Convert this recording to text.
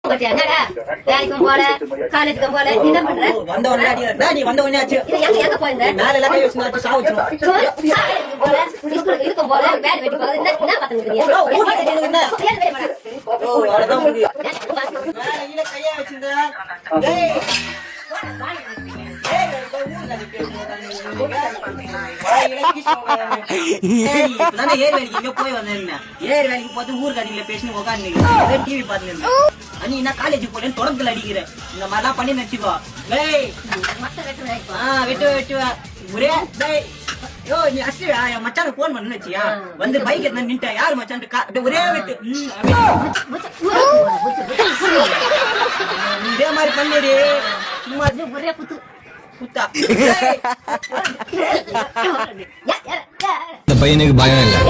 வேலைக்கும் போல காலேஜுக்கும் போல என்ன பண்ற வந்த உடனே நீ வந்த உடனே ஆச்சு எங்க போயிருந்த மேல எல்லாம் கை வச்சு சாவச்சிரும் போல ஸ்கூலுக்கு இருக்கும் போல வேலை வெட்டி போல என்ன பாத்துக்கிறீங்க அவ்வளவுதான் முடியும் மேல கையா வச்சிருந்தா ஏர் வேலைக்கு போய் வந்தேன் ஏர் வேலைக்கு பார்த்து ஊர் கடையில பேசினு உட்காந்து டிவி பாத்துன்னு அண்ணி என்ன காலேஜ் போறேன்னு தொடக்கத்துல அடிக்கிறேன் இந்த மாதிரிலாம் பண்ணி நினைச்சுக்கோ வெட்டு ஒரே யோ நீ அஸ்வியா என் மச்சான போன் பண்ண வச்சியா வந்து பைக் எடுத்து நின்ட்டா யாரு மச்சான் ஒரே வெட்டு இதே மாதிரி பண்ணிடு சும்மா ஒரே குத்து குத்தா இந்த பையனுக்கு பயம் இல்லை.